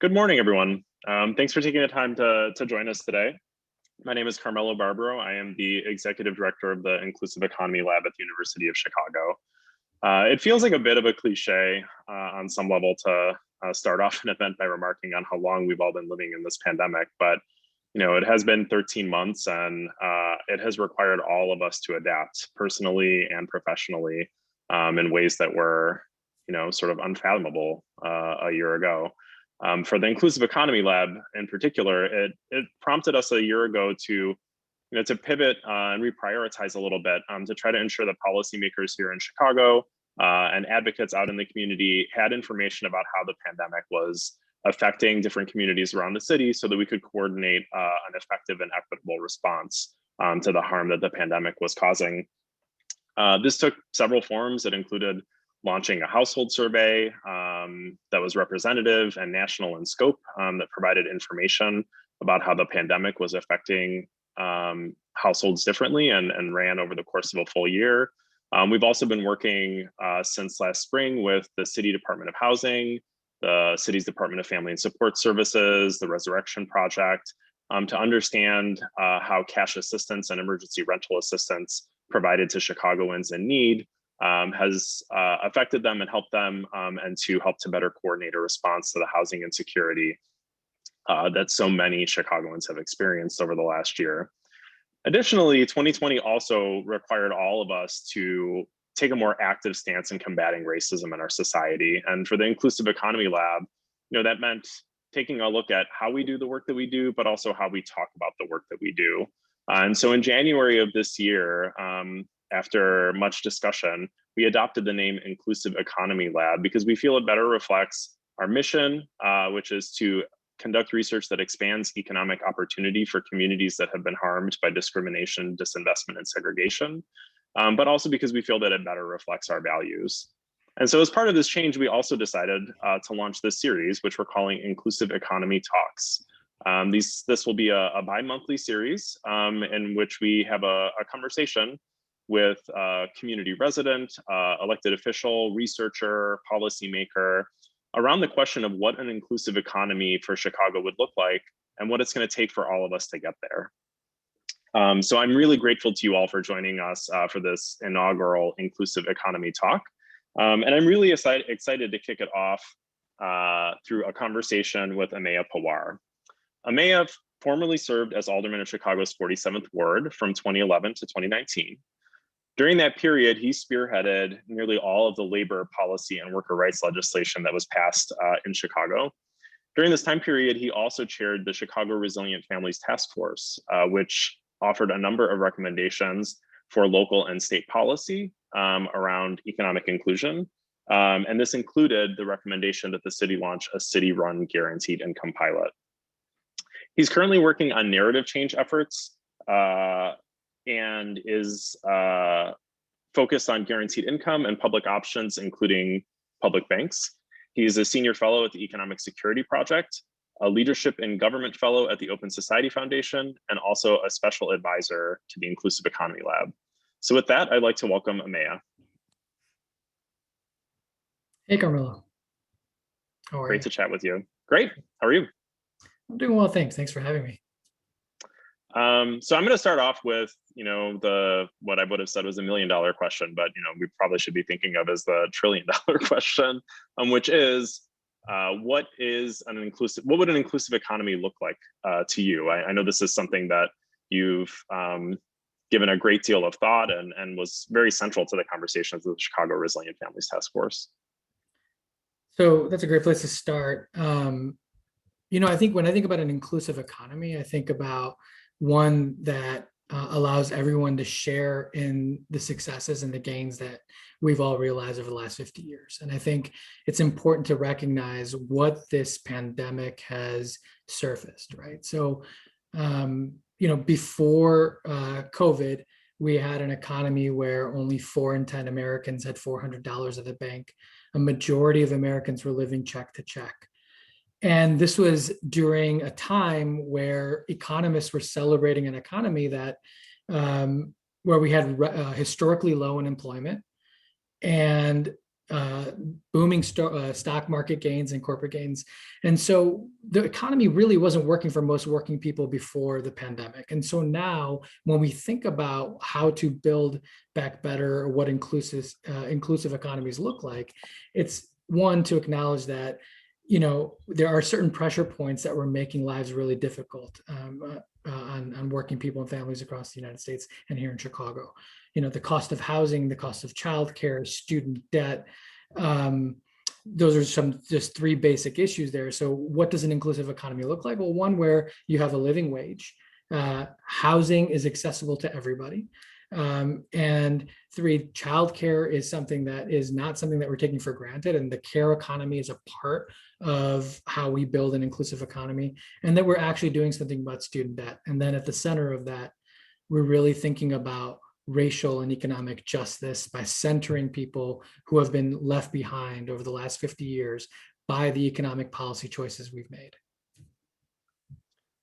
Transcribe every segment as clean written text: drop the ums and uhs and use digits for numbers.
Good morning, everyone. Thanks for taking the time to join us today. My name is Carmelo Barbaro. I am the Executive Director of the Inclusive Economy Lab at the University of Chicago. It feels like a bit of a cliche on some level to start off an event by remarking on how long we've all been living in this pandemic, but it has been 13 months and it has required all of us to adapt personally and professionally in ways that were, sort of unfathomable a year ago. For the Inclusive Economy Lab in particular, it prompted us a year ago to pivot and reprioritize a little bit to try to ensure that policymakers here in Chicago and advocates out in the community had information about how the pandemic was affecting different communities around the city so that we could coordinate an effective and equitable response to the harm that the pandemic was causing. This took several forms. It included launching a household survey that was representative and national in scope that provided information about how the pandemic was affecting households differently and ran over the course of a full year. We've also been working since last spring with the City Department of Housing, the city's Department of Family and Support Services, the Resurrection Project, to understand how cash assistance and emergency rental assistance provided to Chicagoans in need has affected them and helped them, and to help to better coordinate a response to the housing insecurity that so many Chicagoans have experienced over the last year. Additionally, 2020 also required all of us to take a more active stance in combating racism in our society. And for the Inclusive Economy Lab, that meant taking a look at how we do the work that we do, but also how we talk about the work that we do. And so in January of this year, after much discussion, we adopted the name Inclusive Economy Lab because we feel it better reflects our mission, which is to conduct research that expands economic opportunity for communities that have been harmed by discrimination, disinvestment, and segregation, but also because we feel that it better reflects our values. And so as part of this change, we also decided to launch this series, which we're calling Inclusive Economy Talks. This will be a bi-monthly series in which we have a conversation with a community resident, elected official, researcher, policymaker, around the question of what an inclusive economy for Chicago would look like and what it's going to take for all of us to get there. So I'm really grateful to you all for joining us for this inaugural Inclusive Economy Talk. And I'm really excited to kick it off through a conversation with Ameya Pawar. Ameya formerly served as alderman of Chicago's 47th Ward from 2011 to 2019. During that period, he spearheaded nearly all of the labor policy and worker rights legislation that was passed in Chicago. During this time period, he also chaired the Chicago Resilient Families Task Force, which offered a number of recommendations for local and state policy around economic inclusion. And this included the recommendation that the city launch a city-run guaranteed income pilot. He's currently working on narrative change efforts and is focused on guaranteed income and public options, including public banks. He's a senior fellow at the Economic Security Project, a leadership in government fellow at the Open Society Foundation, and also a special advisor to the Inclusive Economy Lab. So with that, I'd like to welcome Ameya. Hey, Carmelo. How are you? Great to chat with you. Great. How are you? I'm doing well, thanks. Thanks for having me. So I'm going to start off with, what I would have said was $1 million question, but, we probably should be thinking of as the $1 trillion question, which is, what would an inclusive economy look like to you? I know this is something that you've given a great deal of thought and was very central to the conversations of the Chicago Resilient Families Task Force. So that's a great place to start. I think when I think about an inclusive economy, I think about one that allows everyone to share in the successes and the gains that we've all realized over the last 50 years. And I think it's important to recognize what this pandemic has surfaced, right? So, before COVID, we had an economy where only 4 in 10 Americans had $400 at the bank. A majority of Americans were living check to check. And this was during a time where economists were celebrating an economy that where we had historically low unemployment and uh, booming stock market gains and corporate gains. And so the economy really wasn't working for most working people before the pandemic. And so now when we think about how to build back better, or what inclusive economies look like, it's one, to acknowledge that, there are certain pressure points that were making lives really difficult on working people and families across the United States and here in Chicago. The cost of housing, the cost of childcare, student debt. Those are just three basic issues there. So what does an inclusive economy look like? Well, one where you have a living wage, housing is accessible to everybody. And three, childcare is something that is not something that we're taking for granted, and the care economy is a part of how we build an inclusive economy, and that we're actually doing something about student debt. And then at the center of that, we're really thinking about racial and economic justice by centering people who have been left behind over the last 50 years by the economic policy choices we've made.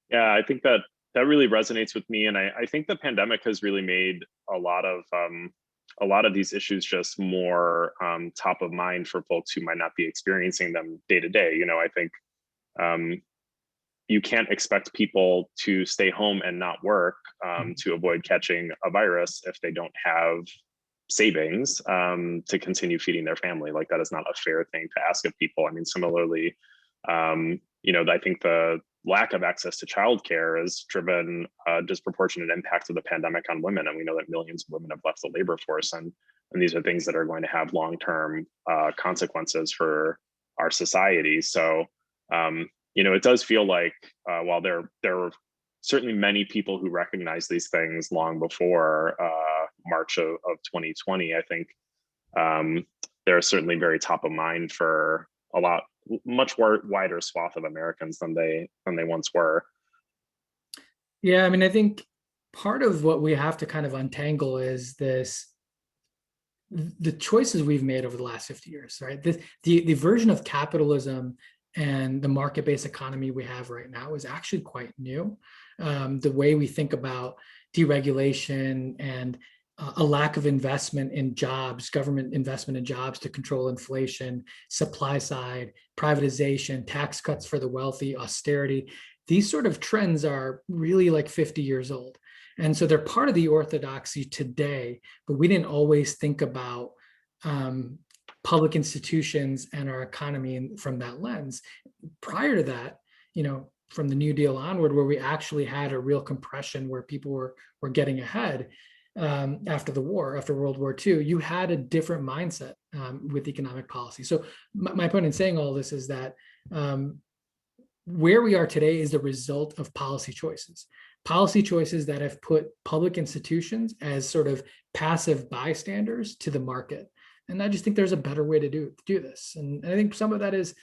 Yeah, I think that really resonates with me, and I think the pandemic has really made a lot of these issues just more top of mind for folks who might not be experiencing them day to day. I think you can't expect people to stay home and not work to avoid catching a virus if they don't have savings to continue feeding their family. Like, that is not a fair thing to ask of people. I mean, similarly, I think the lack of access to childcare has driven a disproportionate impact of the pandemic on women. And we know that millions of women have left the labor force. And these are things that are going to have long-term consequences for our society. So, it does feel like while there were certainly many people who recognized these things long before March of 2020, I think they're certainly very top of mind for much wider swath of Americans than they once were. Yeah, I mean, I think part of what we have to kind of untangle is the choices we've made over the last 50 years, right? The version of capitalism and the market-based economy we have right now is actually quite new. The way we think about deregulation and a lack of investment in jobs, government investment in jobs to control inflation, supply side, privatization, tax cuts for the wealthy, austerity. These sort of trends are really like 50 years old. And so they're part of the orthodoxy today, but we didn't always think about public institutions and our economy from that lens. Prior to that, from the New Deal onward, where we actually had a real compression where people were getting ahead, after the war, after World War II, you had a different mindset with economic policy. So my point in saying all this is that where we are today is the result of policy choices that have put public institutions as sort of passive bystanders to the market. And I just think there's a better way to do this. And I think some of that is,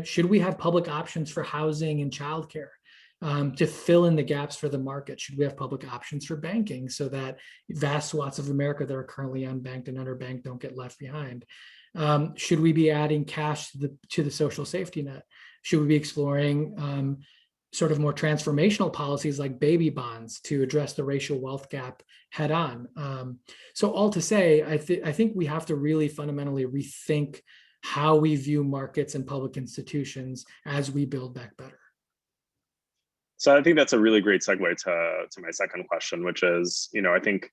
should we have public options for housing and childcare? To fill in the gaps for the market? Should we have public options for banking so that vast swaths of America that are currently unbanked and underbanked don't get left behind? Should we be adding cash to the social safety net? Should we be exploring sort of more transformational policies like baby bonds to address the racial wealth gap head on? So all to say, I think we have to really fundamentally rethink how we view markets and public institutions as we build back better. So I think that's a really great segue to my second question, which is, I think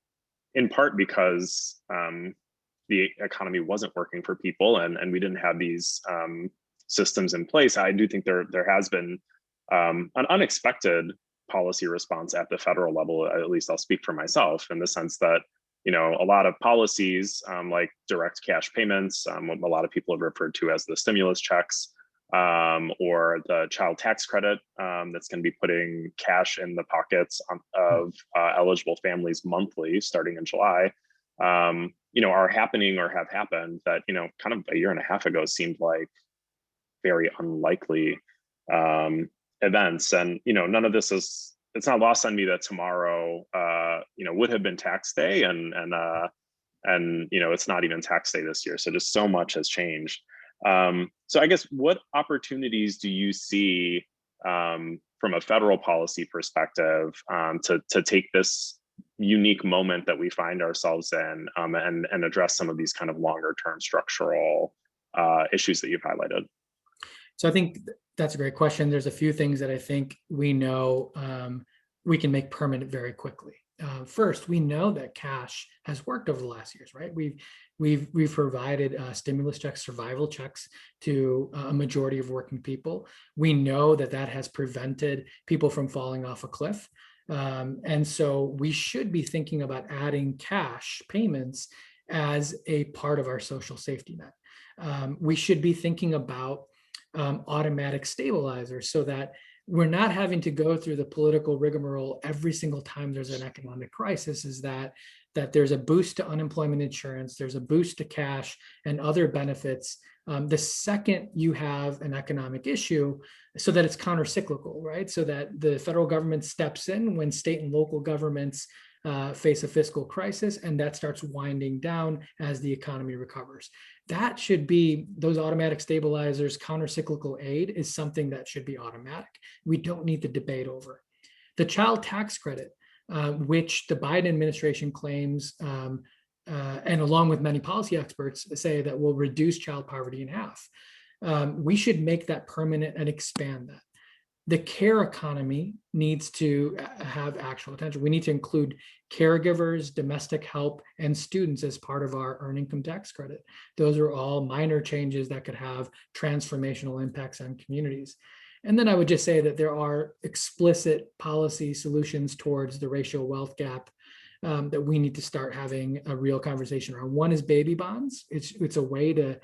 in part because the economy wasn't working for people and we didn't have these systems in place, I do think there has been an unexpected policy response at the federal level. At least I'll speak for myself, in the sense that, a lot of policies like direct cash payments, what a lot of people have referred to as the stimulus checks, or the child tax credit that's going to be putting cash in the pockets of eligible families monthly starting in July, are happening or have happened that, kind of a year and a half ago seemed like very unlikely events. And, none of this it's not lost on me that tomorrow, would have been tax day and it's not even tax day this year. So just so much has changed. So I guess, what opportunities do you see from a federal policy perspective to take this unique moment that we find ourselves in, and address some of these kind of longer term structural issues that you've highlighted? So I think that's a great question. There's a few things that I think we know we can make permanent very quickly. First, we know that cash has worked over the last years, right? We've provided stimulus checks, survival checks to a majority of working people. We know that that has prevented people from falling off a cliff. And so we should be thinking about adding cash payments as a part of our social safety net. We should be thinking about automatic stabilizers so that we're not having to go through the political rigmarole every single time there's an economic crisis. Is that there's a boost to unemployment insurance, there's a boost to cash and other benefits the second you have an economic issue, so that it's counter-cyclical, right? So that the federal government steps in when state and local governments face a fiscal crisis, and that starts winding down as the economy recovers. That should be, those automatic stabilizers, counter-cyclical aid is something that should be automatic. We don't need the debate over. The child tax credit, which the Biden administration claims, and along with many policy experts say that will reduce child poverty in half. We should make that permanent and expand that. The care economy needs to have actual attention. We need to include caregivers, domestic help, and students as part of our earned income tax credit. Those are all minor changes that could have transformational impacts on communities. And then I would just say that there are explicit policy solutions towards the racial wealth gap that we need to start having a real conversation around. One is baby bonds. It's a way to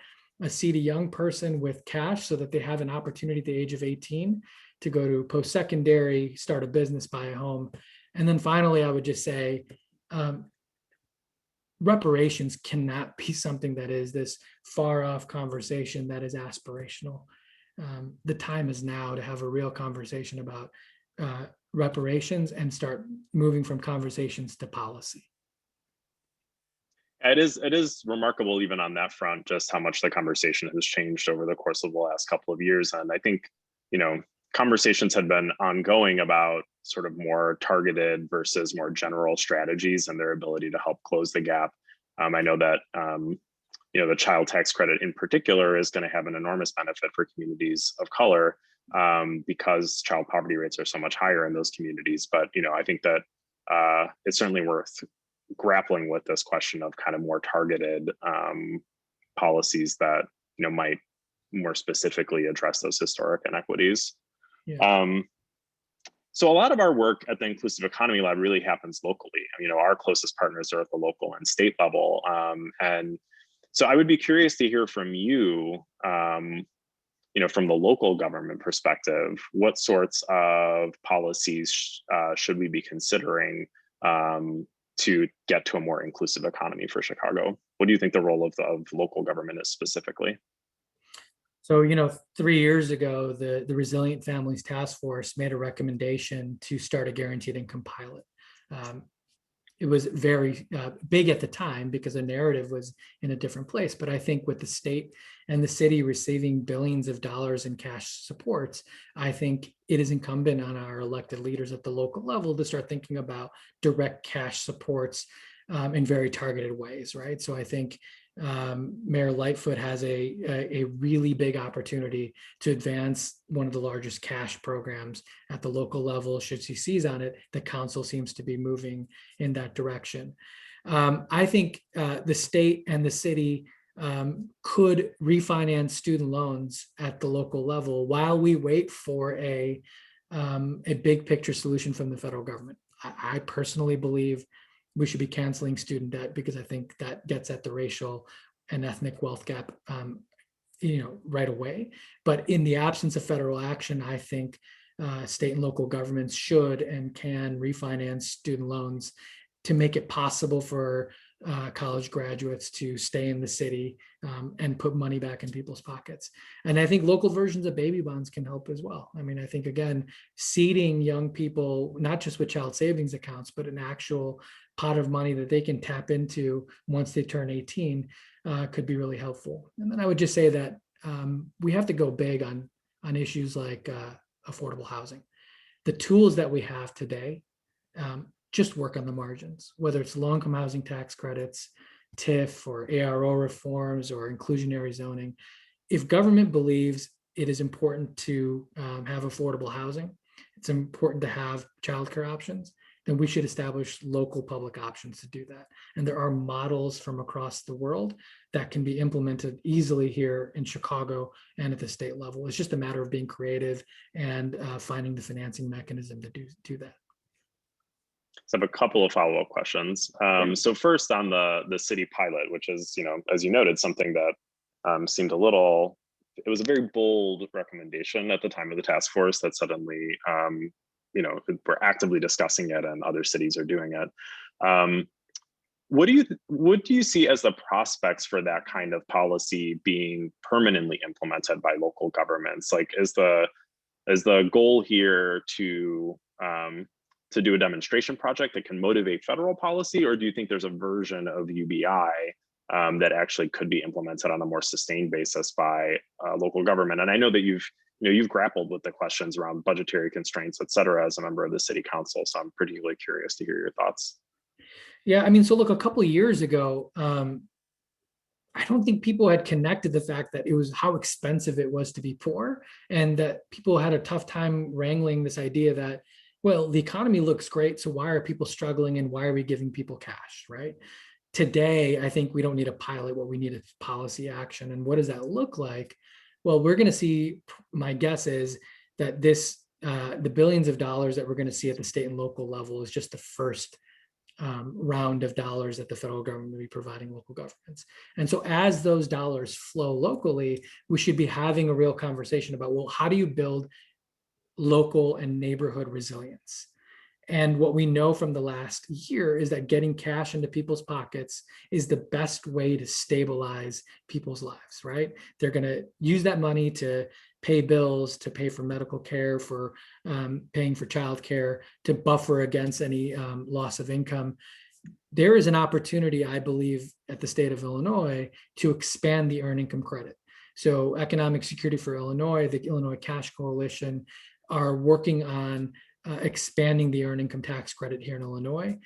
seed a young person with cash so that they have an opportunity at the age of 18 to go to post-secondary, start a business, buy a home. And then finally, I would just say reparations cannot be something that is this far off conversation that is aspirational. The time is now to have a real conversation about reparations and start moving from conversations to policy. It is remarkable even on that front, just how much the conversation has changed over the course of the last couple of years. And I think, conversations had been ongoing about sort of more targeted versus more general strategies and their ability to help close the gap. I know that, the child tax credit in particular is going to have an enormous benefit for communities of color because child poverty rates are so much higher in those communities. But, I think that it's certainly worth grappling with this question of kind of more targeted policies that, might more specifically address those historic inequities. Yeah. So a lot of our work at the Inclusive Economy Lab really happens locally. Our closest partners are at the local and state level. And so I would be curious to hear from you, from the local government perspective, what sorts of policies should we be considering to get to a more inclusive economy for Chicago? What do you think the role of local government is specifically? So, 3 years ago, the Resilient Families Task Force made a recommendation to start a guaranteed income pilot. It was very big at the time because the narrative was in a different place. But I think with the state and the city receiving billions of dollars in cash supports, I think it is incumbent on our elected leaders at the local level to start thinking about direct cash supports in very targeted ways, right? So I think Mayor Lightfoot has a really big opportunity to advance one of the largest cash programs at the local level. Should she seize on it, the council seems to be moving in that direction. I think the state and the city could refinance student loans at the local level while we wait for a big picture solution from the federal government. I personally believe we should be canceling student debt because I think that gets at the racial and ethnic wealth gap, right away. But in the absence of federal action, I think state and local governments should and can refinance student loans to make it possible for college graduates to stay in the city and put money back in people's pockets. And I think local versions of baby bonds can help as well. I think, again, seeding young people, not just with child savings accounts, but an actual pot of money that they can tap into once they turn 18 could be really helpful. And then I would just say that we have to go big on issues like affordable housing. The tools that we have today just work on the margins, whether it's low-income housing tax credits, TIF or ARO reforms or inclusionary zoning. If government believes it is important to have affordable housing, it's important to have childcare options, then we should establish local public options to do that. And there are models from across the world that can be implemented easily here in Chicago and at the state level. It's just a matter of being creative and finding the financing mechanism to do that. So I have a couple of follow-up questions. So first on the city pilot, which is, as you noted, something that seemed a little, it was a very bold recommendation at the time of the task force that suddenly, we're actively discussing it and other cities are doing it. What do you see as the prospects for that kind of policy being permanently implemented by local governments? Like, is the goal here to do a demonstration project that can motivate federal policy, or do you think there's a version of UBI that actually could be implemented on a more sustained basis by local government? And I know that you've grappled with the questions around budgetary constraints, et cetera, as a member of the city council. So I'm particularly curious to hear your thoughts. Yeah, I mean, so look, a couple of years ago, I don't think people had connected the fact that it was how expensive it was to be poor, and that people had a tough time wrangling this idea that, well, the economy looks great, so why are people struggling and why are we giving people cash, right? Today, I think we don't need a pilot. What we need is policy action. And what does that look like? Well, we're going to see, my guess is that the billions of dollars that we're going to see at the state and local level is just the first round of dollars that the federal government will be providing local governments. And so as those dollars flow locally, we should be having a real conversation about, well, how do you build local and neighborhood resilience? And what we know from the last year is that getting cash into people's pockets is the best way to stabilize people's lives, right? They're going to use that money to pay bills, to pay for medical care, for paying for childcare, to buffer against any loss of income. There is an opportunity, I believe, at the state of Illinois to expand the earned income credit. So Economic Security for Illinois, the Illinois Cash Coalition, are working on expanding the earned income tax credit here in Illinois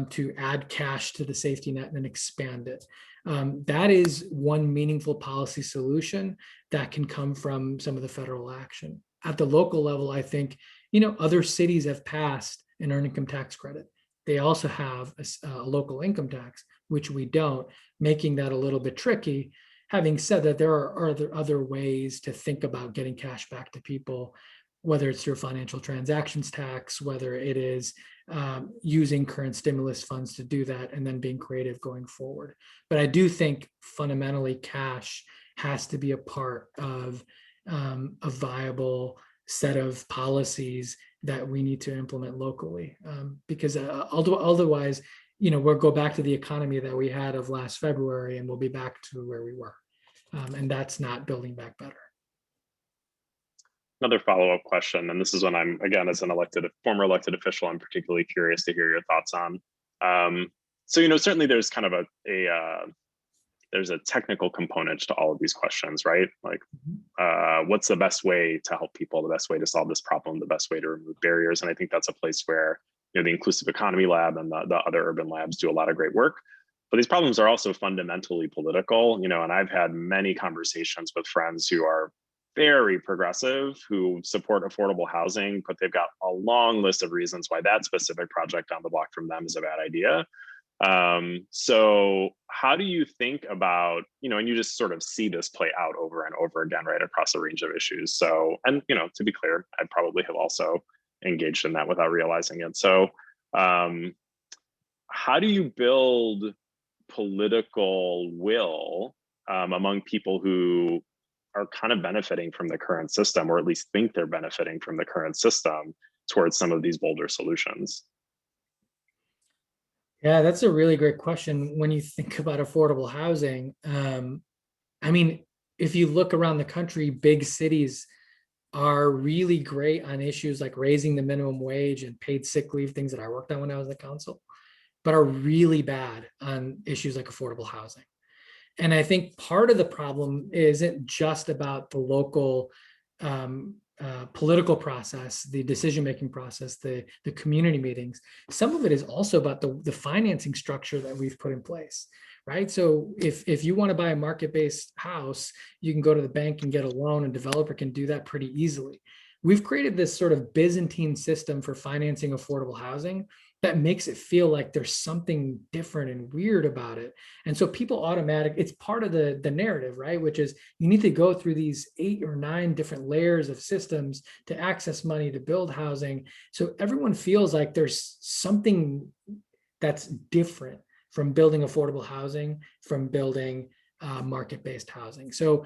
to add cash to the safety net and expand it. That is one meaningful policy solution that can come from some of the federal action. At the local level, I think, other cities have passed an earned income tax credit. They also have a local income tax, which we don't, making that a little bit tricky. Having said that, there are other ways to think about getting cash back to people, whether it's through a financial transactions tax, whether it is using current stimulus funds to do that, and then being creative going forward. But I do think fundamentally cash has to be a part of a viable set of policies that we need to implement locally, because otherwise, we'll go back to the economy that we had of last February, and we'll be back to where we were. And that's not building back better. Another follow-up question, and this is one I'm, again, as an former elected official, I'm particularly curious to hear your thoughts on. So, certainly there's kind of there's a technical component to all of these questions, right? Like, what's the best way to help people, the best way to solve this problem, the best way to remove barriers? And I think that's a place where, the Inclusive Economy Lab and the other urban labs do a lot of great work. But these problems are also fundamentally political, and I've had many conversations with friends who are very progressive, who support affordable housing, but they've got a long list of reasons why that specific project down the block from them is a bad idea. So how do you think about, and you just sort of see this play out over and over again, right, across a range of issues. So, and, to be clear, I probably have also engaged in that without realizing it. So how do you build political will among people who are kind of benefiting from the current system, or at least think they're benefiting from the current system, towards some of these bolder solutions? Yeah, that's a really great question. When you think about affordable housing, I mean, if you look around the country, big cities are really great on issues like raising the minimum wage and paid sick leave, things that I worked on when I was at council, but are really bad on issues like affordable housing. And I think part of the problem isn't just about the local political process, the decision-making process, the community meetings. Some of it is also about the financing structure that we've put in place, right? So if you want to buy a market-based house, you can go to the bank and get a loan, and developer can do that pretty easily. We've created this sort of Byzantine system for financing affordable housing that makes it feel like there's something different and weird about it. And so people it's part of the narrative, right? Which is you need to go through these 8 or 9 different layers of systems to access money to build housing. So everyone feels like there's something that's different from building affordable housing, from building market-based housing. So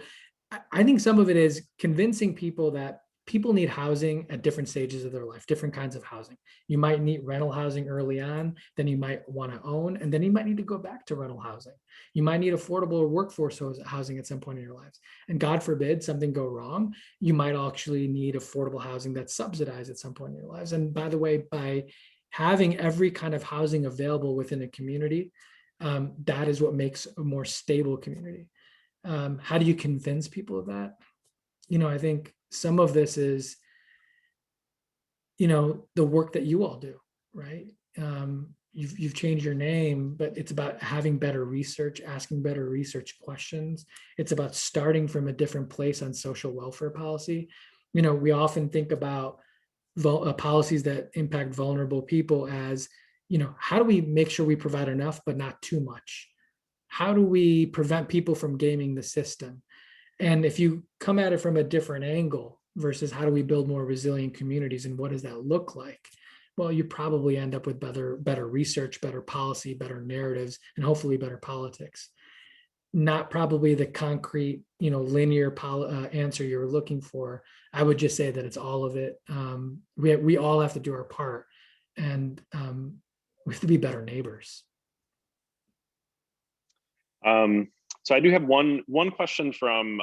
I think some of it is convincing people that people need housing at different stages of their life, different kinds of housing. You might need rental housing early on, then you might want to own, and then you might need to go back to rental housing. You might need affordable workforce housing at some point in your lives. And God forbid something go wrong, you might actually need affordable housing that's subsidized at some point in your lives. And by the way, by having every kind of housing available within a community, that is what makes a more stable community. How do you convince people of that? I think some of this is, the work that you all do, right? You've changed your name, but it's about having better research, asking better research questions. It's about starting from a different place on social welfare policy. We often think about policies that impact vulnerable people as, how do we make sure we provide enough, but not too much? How do we prevent people from gaming the system? And if you come at it from a different angle versus how do we build more resilient communities and what does that look like? Well, you probably end up with better research, better policy, better narratives, and hopefully better politics. Not probably the concrete, linear answer you're looking for. I would just say that it's all of it. We all have to do our part, and we have to be better neighbors. So I do have one question from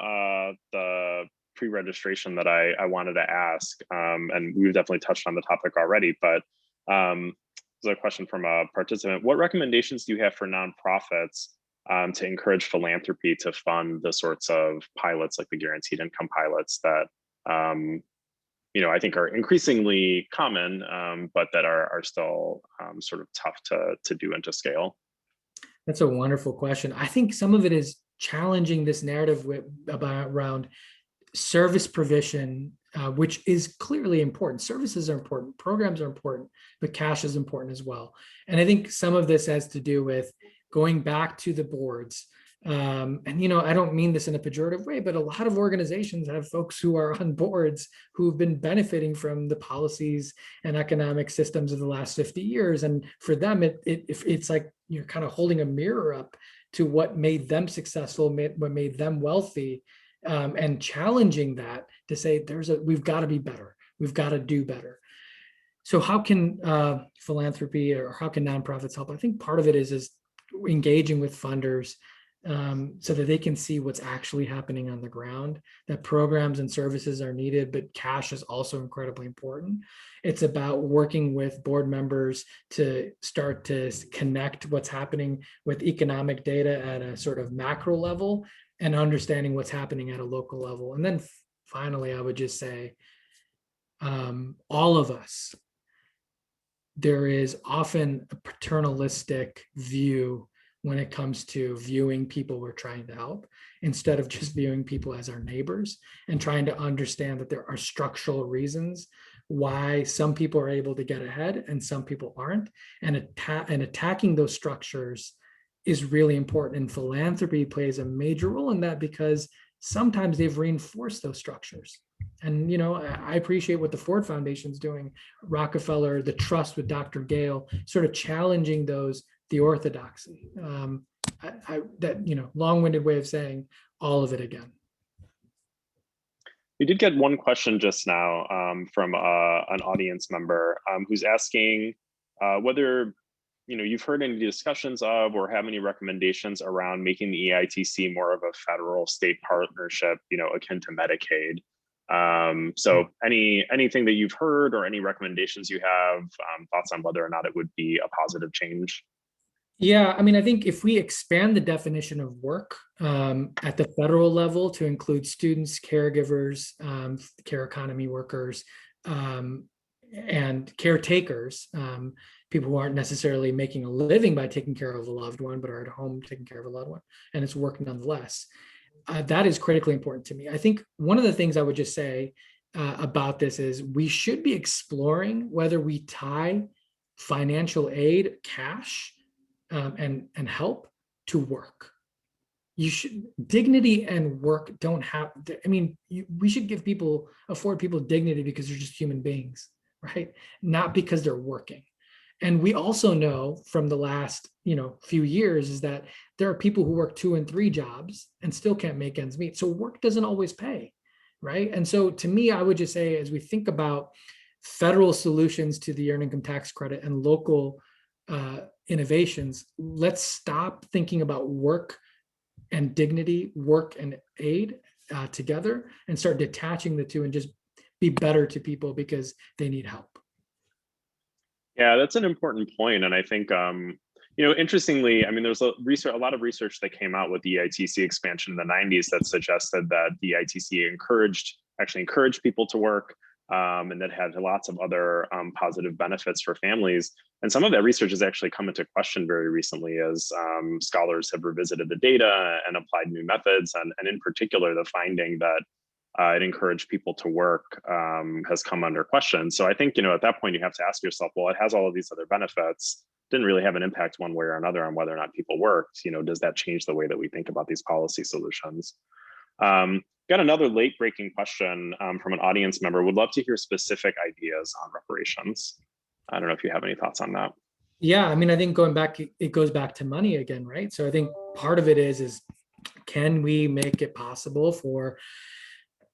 the pre-registration that I wanted to ask, and we've definitely touched on the topic already, but there's a question from a participant. What recommendations do you have for nonprofits to encourage philanthropy to fund the sorts of pilots like the guaranteed income pilots that I think are increasingly common, but that are still sort of tough to do and to scale? That's a wonderful question. I think some of it is challenging this narrative around service provision, which is clearly important. Services are important, programs are important, but cash is important as well. And I think some of this has to do with going back to the boards. And I don't mean this in a pejorative way, but a lot of organizations have folks who are on boards who've been benefiting from the policies and economic systems of the last 50 years. And for them, it's like you're kind of holding a mirror up to what made them successful, what made them wealthy, and challenging that to say we've got to be better, we've got to do better. So how can philanthropy or how can nonprofits help? I think part of it is engaging with funders, so that they can see what's actually happening on the ground, that programs and services are needed, but cash is also incredibly important. It's about working with board members to start to connect what's happening with economic data at a sort of macro level and understanding what's happening at a local level. And then finally, I would just say, all of us, there is often a paternalistic view when it comes to viewing people we're trying to help, instead of just viewing people as our neighbors and trying to understand that there are structural reasons why some people are able to get ahead and some people aren't. And attacking those structures is really important. And philanthropy plays a major role in that because sometimes they've reinforced those structures. And, I appreciate what the Ford Foundation's doing, Rockefeller, the trust with Dr. Gale, sort of challenging the orthodoxy. Long-winded way of saying all of it again. We did get one question just now from an audience member who's asking whether you've heard any discussions of or have any recommendations around making the EITC more of a federal state partnership, akin to Medicaid. So anything that you've heard or any recommendations you have, thoughts on whether or not it would be a positive change? Yeah, I mean, I think if we expand the definition of work at the federal level to include students, caregivers, care economy workers, um, and caretakers, people who aren't necessarily making a living by taking care of a loved one, but are at home taking care of a loved one, and it's work nonetheless. That is critically important to me. I think one of the things I would just say about this is we should be exploring whether we tie financial aid, cash, and help to work. You should dignity and work don't have. I mean, we should give people afford people dignity because they're just human beings, right? Not because they're working. And we also know from the last few years is that there are people who work 2 and 3 jobs and still can't make ends meet. So work doesn't always pay, right? And so to me, I would just say as we think about federal solutions to the earned income tax credit and local innovations, let's stop thinking about work and dignity, work and aid together, and start detaching the two and just be better to people because they need help. Yeah, that's an important point, and I think interestingly, I mean, there's a lot of research that came out with the EITC expansion in the '90s that suggested that the EITC actually encouraged people to work, and that had lots of other positive benefits for families. And some of that research has actually come into question very recently as scholars have revisited the data and applied new methods, and in particular, the finding that it encouraged people to work has come under question. So I think, at that point you have to ask yourself, well, it has all of these other benefits, didn't really have an impact one way or another on whether or not people worked. Does that change the way that we think about these policy solutions? Got another late breaking question from an audience member. Would love to hear specific ideas on reparations. I don't know if you have any thoughts on that. Yeah, I mean, I think it goes back to money again, right? So I think part of it is can we make it possible for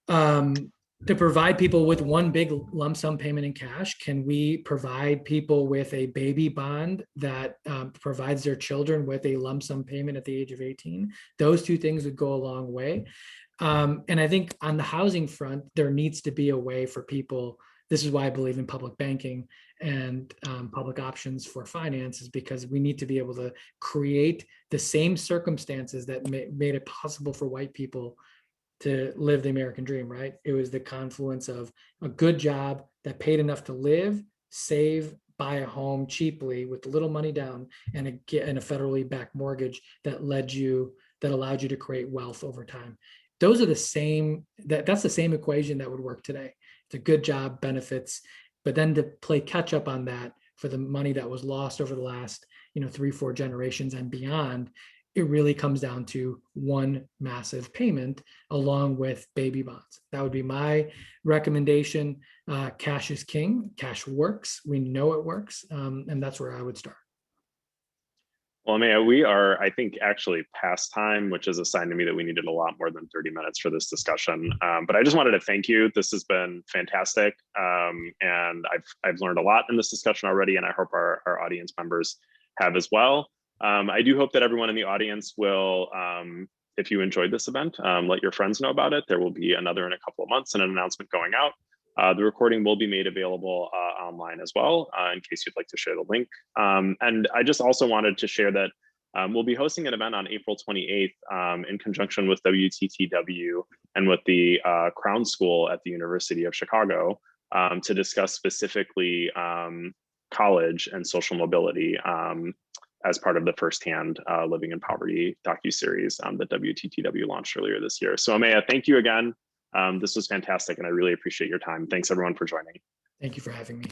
to provide people with one big lump sum payment in cash? Can we provide people with a baby bond that provides their children with a lump sum payment at the age of 18? Those two things would go a long way. And I think on the housing front, there needs to be a way for people. This is why I believe in public banking and public options for finance, is because we need to be able to create the same circumstances that made it possible for white people to live the American dream, right? It was the confluence of a good job that paid enough to live, save, buy a home cheaply with little money down, and a federally backed mortgage that allowed you to create wealth over time. Those are the same, that's the same equation that would work today. It's a good job, benefits, but then to play catch up on that for the money that was lost over the last 3-4 generations and beyond, it really comes down to one massive payment along with baby bonds. That would be my recommendation. Cash is king. Cash works. We know it works. And that's where I would start. Well, Ameya, we are, I think, actually past time, which is a sign to me that we needed a lot more than 30 minutes for this discussion. But I just wanted to thank you. This has been fantastic. And I've learned a lot in this discussion already, and I hope our audience members have as well. I do hope that everyone in the audience will, if you enjoyed this event, let your friends know about it. There will be another in a couple of months and an announcement going out. The recording will be made available online as well, in case you'd like to share the link. And I just also wanted to share that we'll be hosting an event on April 28th in conjunction with WTTW and with the Crown School at the University of Chicago to discuss specifically college and social mobility as part of the Firsthand Living in Poverty docuseries that WTTW launched earlier this year. So Ameya, thank you again. This was fantastic, and I really appreciate your time. Thanks everyone for joining. Thank you for having me.